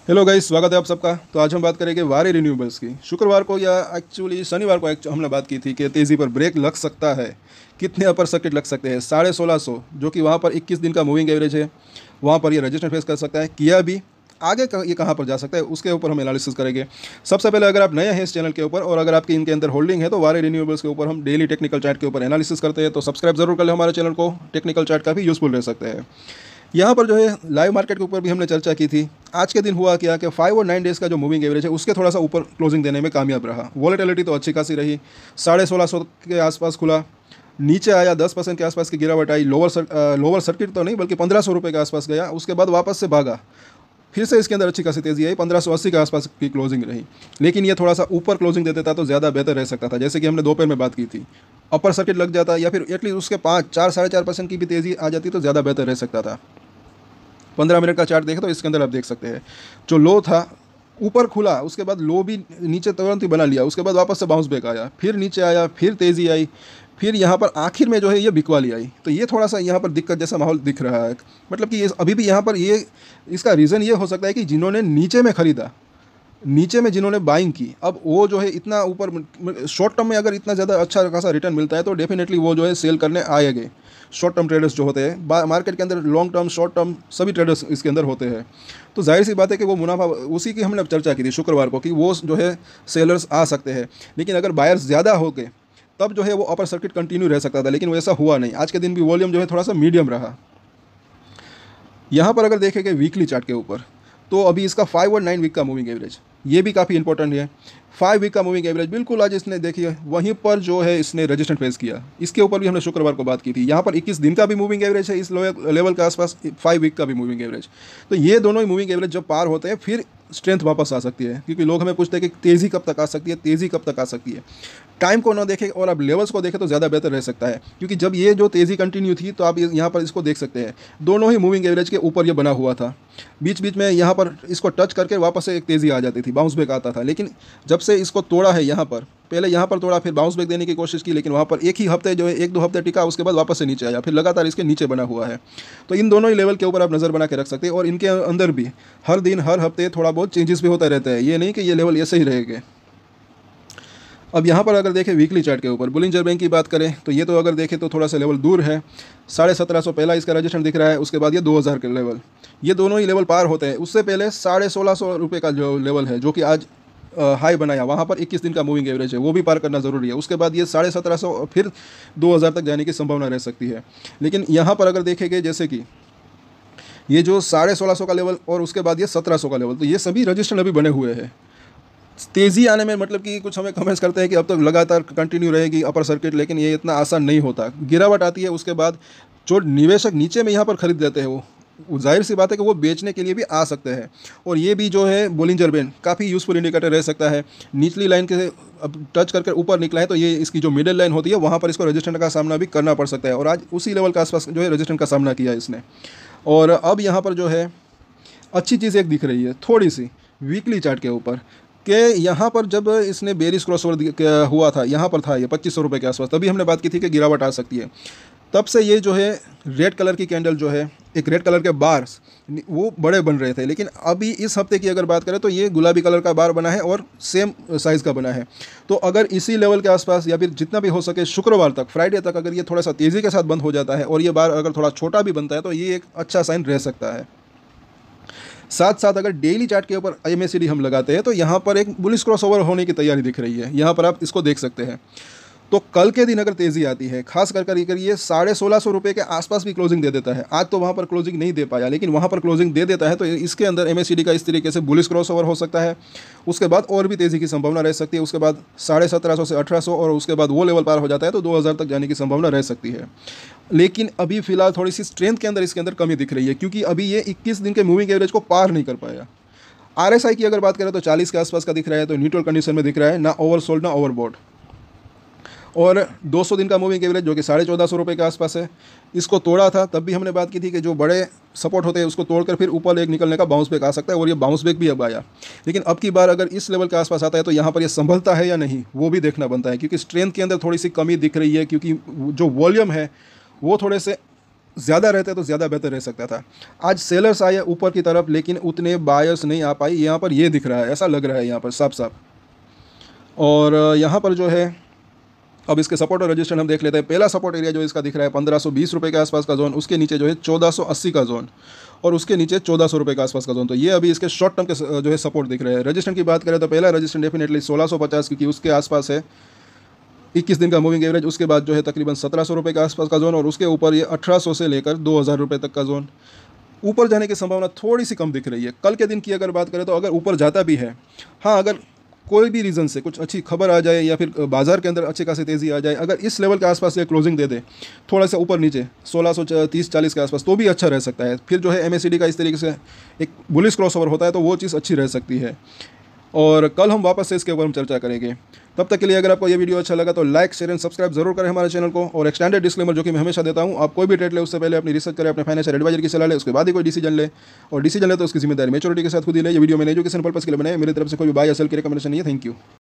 Hello guys, स्वागत है आप सबका। तो आज हम बात करेंगे वारी रिन्यूएबल्स की। शुक्रवार को या एक्चुअली शनिवार को हमने बात की थी कि तेज़ी पर ब्रेक लग सकता है। कितने अपर सर्किट लग सकते हैं? 1650, जो कि वहाँ पर 21 दिन का मूविंग एवरेज है, वहाँ पर ये रजिस्टेंस फेस कर सकता है। किया भी आगे ये कहाँ पर जा सकता है, उसके ऊपर हम एनालिसिस करेंगे। सबसे पहले, अगर आप नए हैं इस चैनल के ऊपर और अगर आपकी इनके अंदर होल्डिंग है, तो वारी रिन्यूएबल्स के ऊपर हम डेली टेक्निकल चार्ट के ऊपर एनालिसिस करते हैं। तो सब्सक्राइब जरूर कर लें हमारे चैनल को, टेक्निकल चार्ट काफ़ी यूजफुल रह सकते हैं। यहाँ पर जो है लाइव मार्केट के ऊपर भी हमने चर्चा की थी। आज के दिन हुआ क्या कि 5 और 9 डेज़ का जो मूविंग एवरेज है उसके थोड़ा सा ऊपर क्लोजिंग देने में कामयाब रहा। वॉलेटिलिटी तो अच्छी खासी रही, 1650 के आसपास खुला, नीचे आया, 10% के आसपास की गिरावट आई। लोअर सर्किट तो नहीं बल्कि 1500 रुपये के आसपास गया, उसके बाद वापस से भागा। फिर से इसके अंदर अच्छी खासी तेज़ी आई, 1580 के आसपास की क्लोजिंग रही। लेकिन ये थोड़ा सा ऊपर क्लोजिंग दे देता तो ज़्यादा बेहतर रह सकता था। जैसे कि हमने दोपहर में बात की थी, अपर सर्किट लग जाता या फिर एटलीस्ट उसके 5-4-4.5% की भी तेज़ी आ जाती तो ज़्यादा बेहतर रह सकता था। 15 मिनट का चार्ट देखें तो इसके अंदर आप देख सकते हैं, जो लो था ऊपर खुला, उसके बाद लो भी नीचे तुरंत ही बना लिया, उसके बाद वापस से बाउंस बैक आया, फिर नीचे आया, फिर तेज़ी आई, फिर यहाँ पर आखिर में जो है ये बिकवाली आई। तो ये थोड़ा सा यहाँ पर दिक्कत जैसा माहौल दिख रहा है। मतलब कि ये अभी भी यहाँ पर ये इसका रीज़न ये हो सकता है कि जिन्होंने नीचे में ख़रीदा, नीचे में जिन्होंने बाइंग की, अब वो जो है इतना ऊपर शॉर्ट टर्म में अगर इतना ज़्यादा अच्छा खासा रिटर्न मिलता है तो डेफिनेटली वो जो है सेल करने आएंगे। शॉर्ट टर्म ट्रेडर्स जो होते हैं मार्केट के अंदर, लॉन्ग टर्म शॉर्ट टर्म सभी ट्रेडर्स इसके अंदर होते हैं। तो जाहिर सी बात है कि वो मुनाफा, उसी की हमने चर्चा की थी शुक्रवार को कि वो जो है सेलर्स आ सकते हैं। लेकिन अगर बायर्स ज़्यादा हो गए तब जो है वो अपर सर्किट कंटिन्यू रह सकता था, लेकिन वैसा हुआ नहीं। आज के दिन भी वॉल्यूम जो है थोड़ा सा मीडियम रहा। यहाँ पर अगर देखेंगे वीकली चार्ट के ऊपर, तो अभी इसका 5 और 9 वीक का मूविंग एवरेज ये भी काफ़ी इंपॉर्टेंट है। 5 वीक का मूविंग एवरेज बिल्कुल आज इसने देखिए वहीं पर जो है इसने रजिस्टेंस फेस किया। इसके ऊपर भी हमने शुक्रवार को बात की थी। यहाँ पर 21 दिन का भी मूविंग एवरेज है इस लेवल के आसपास, 5 वीक का भी मूविंग एवरेज। तो ये दोनों ही मूविंग एवरेज जब पार होते हैं फिर स्ट्रेंथ वापस आ सकती है। क्योंकि लोग हमें पूछते हैं कि तेज़ी कब तक आ सकती है, तेज़ी कब तक आ सकती है। टाइम को ना देखें और आप लेवल्स को देखें तो ज़्यादा बेहतर रह सकता है। क्योंकि जब ये जो तेज़ी कंटिन्यू थी तो आप यहाँ पर इसको देख सकते हैं, दोनों ही मूविंग एवरेज के ऊपर ये बना हुआ था। बीच बीच में यहाँ पर इसको टच करके वापस से एक तेज़ी आ जाती थी, बाउंस बैक आता था। लेकिन जब से इसको तोड़ा है, यहाँ पर पहले यहाँ पर तोड़ा, फिर बाउंस बैक देने की कोशिश की, लेकिन वहाँ पर एक ही हफ्ते जो है 1-2 हफ्ते टिका, उसके बाद वापस से नीचे आया, फिर लगातार इसके नीचे बना हुआ है। तो इन दोनों ही लेवल के ऊपर आप नज़र बना के रख सकते हैं। और इनके अंदर भी हर दिन हर हफ्ते थोड़ा बहुत चेंजेस भी होता रहता है, ये नहीं कि ये लेवल ऐसे ही रहेंगे। अब यहाँ पर अगर देखें वीकली चार्ट के ऊपर, बुलिंजर बैंक की बात करें तो ये तो अगर देखें तो थोड़ा सा लेवल दूर है। 1750 पहला इसका रजिस्ट्रेशन दिख रहा है, उसके बाद ये 2000 के लेवल, ये दोनों ही लेवल पार होते हैं। उससे पहले 1650 रुपये का जो लेवल है, जो कि आज हाई बनाया, वहाँ पर 21 दिन का मूविंग एवरेज है, वो भी पार करना ज़रूरी है। उसके बाद ये 1750 फिर 2000 तक जाने की संभावना रह सकती है। लेकिन यहाँ पर अगर देखेंगे, जैसे कि ये जो 1650 का लेवल और उसके बाद ये 1700 का लेवल, तो ये सभी रजिस्ट्रेशन अभी बने हुए हैं। तेज़ी आने में मतलब कि कुछ हमें कमेंट्स करते हैं कि अब तक लगातार कंटिन्यू रहेगी अपर सर्किट, लेकिन ये इतना आसान नहीं होता। गिरावट आती है, उसके बाद जो निवेशक नीचे में यहाँ पर खरीद लेते हैं वो जाहिर सी बात है कि वो बेचने के लिए भी आ सकते हैं। और ये भी जो है बोलिंजर बैंड काफ़ी यूज़फुल इंडिकेटर रह सकता है। निचली लाइन के अब टच करके ऊपर निकला है तो ये इसकी जो मिडिल लाइन होती है वहाँ पर इसको रजिस्टेंस का सामना भी करना पड़ सकता है। और आज उसी लेवल के आसपास जो है रजिस्टेंस का सामना किया है इसने। और अब यहाँ पर जो है अच्छी चीज़ एक दिख रही है थोड़ी सी वीकली चार्ट के ऊपर, कि यहाँ पर जब इसने बेरिस क्रॉसओवर हुआ था, यहाँ पर था ये 2500 रुपये के आसपास, तभी हमने बात की थी कि गिरावट आ सकती है। तब से ये जो है रेड कलर की कैंडल जो है, एक रेड कलर के बार्स वो बड़े बन रहे थे। लेकिन अभी इस हफ्ते की अगर बात करें तो ये गुलाबी कलर का बार बना है और सेम साइज़ का बना है। तो अगर इसी लेवल के आसपास या फिर जितना भी हो सके शुक्रवार तक, फ्राइडे तक अगर ये थोड़ा सा तेज़ी के साथ बंद हो जाता है और ये बार अगर थोड़ा छोटा भी बनता है तो ये एक अच्छा साइन रह सकता है। साथ साथ अगर डेली चार्ट के ऊपर MACD हम लगाते हैं तो यहाँ पर एक बुलिश क्रॉसओवर होने की तैयारी दिख रही है। यहाँ पर आप इसको देख सकते हैं। तो कल के दिन अगर तेज़ी आती है, खास कर ये 1650 रुपये के आसपास भी क्लोजिंग दे देता है। आज तो वहाँ पर क्लोजिंग नहीं दे पाया, लेकिन वहाँ पर क्लोजिंग दे देता है तो इसके अंदर MACD का इस तरीके से बुलिश क्रॉसओवर हो सकता है। उसके बाद और भी तेज़ी की संभावना रह सकती है। उसके बाद 1750 से 1800 और उसके बाद वो लेवल पार हो जाता है तो 2000 तक जाने की संभावना रह सकती है। लेकिन अभी फिलहाल थोड़ी सी स्ट्रेंथ के अंदर इसके अंदर कमी दिख रही है, क्योंकि अभी ये 21 दिन के मूविंग एवरेज को पार नहीं कर पाया। RSI की अगर बात करें तो 40 के आसपास का दिख रहा है, तो न्यूट्रल कंडीशन में दिख रहा है, ना ओवरसोल्ड ना ओवरबॉट। और 200 दिन का मूविंग एवरेज जो कि 1450 रुपये के आसपास है, इसको तोड़ा था। तब भी हमने बात की थी कि जो बड़े सपोर्ट होते हैं उसको तोड़कर फिर ऊपर लेग निकलने का बाउंस बैक आ सकता है, और ये बाउंस बैक भी अब आया। लेकिन अब की बार अगर इस लेवल के आसपास आता है तो यहाँ पर ये संभलता है या नहीं वो भी देखना बनता है, क्योंकि स्ट्रेंथ के अंदर थोड़ी सी कमी दिख रही है। क्योंकि जो वॉल्यूम है वो थोड़े से ज़्यादा रहते तो ज़्यादा बेहतर रह सकता था। आज सेलर्स आए ऊपर की तरफ, लेकिन उतने बायर्स नहीं आ पाई, यहाँ पर ये दिख रहा है, ऐसा लग रहा है यहाँ पर साफ साफ। और यहाँ पर जो है अब इसके सपोर्ट और रजिस्टेंस हम देख लेते हैं। पहला सपोर्ट एरिया जो इसका दिख रहा है 1520 रुपये के आसपास का जोन, उसके नीचे जो है 1480 का जोन, और उसके नीचे 1400 रुपये के आसपास का जोन। तो ये अभी इसके शॉर्ट टर्म के जो है सपोर्ट दिख रहे हैं। रजिस्टेंस की बात करें तो पहला रजिस्टेंस डेफिनेटली 1650, क्योंकि उसके आसपास है 21 दिन का मूविंग एवरेज। उसके बाद जो है तकरीबन 1700 रुपये के आसपास का जोन, और उसके ऊपर ये 1800 से लेकर 2000 रुपये तक का जोन। ऊपर जाने की संभावना थोड़ी सी कम दिख रही है। कल के दिन की अगर बात करें तो अगर ऊपर जाता भी है, हाँ, अगर कोई भी रीज़न से कुछ अच्छी खबर आ जाए या फिर बाजार के अंदर अच्छी खासी तेज़ी आ जाए, अगर इस लेवल के आसपास ये क्लोजिंग दे दे थोड़ा सा ऊपर नीचे 1630-40 के आसपास, तो भी अच्छा रह सकता है। फिर जो है MACD का इस तरीके से एक बुलिश क्रॉसओवर होता है, तो वो चीज़ अच्छी रह सकती है। और कल हम वापस से इसके ऊपर हम चर्चा करेंगे। तब तक के लिए अगर आपको ये वीडियो अच्छा लगा तो लाइक, शेयर एंड सब्सक्राइब जरूर करें हमारे चैनल को। और एक्सटेंडेड डिस्क्लेमर जो कि मैं हमेशा देता हूँ, आप कोई भी ट्रेड ले उससे पहले अपनी रिसर्च करें, अपने फाइनेंशियल एडवाइजर की सलाह ले, उसके बाद ही कोई डिसीजन ले। और डिसीजन ले तो उसकी जिम्मेदारी मैच्योरिटी के साथ खुद ही ले। ये वीडियो मैंने एजुकेशन पर्पस के लिए बनाया, मेरी तरफ से कोई भी बाय या सेल की रिकमेंडेशन नहीं है। Thank you.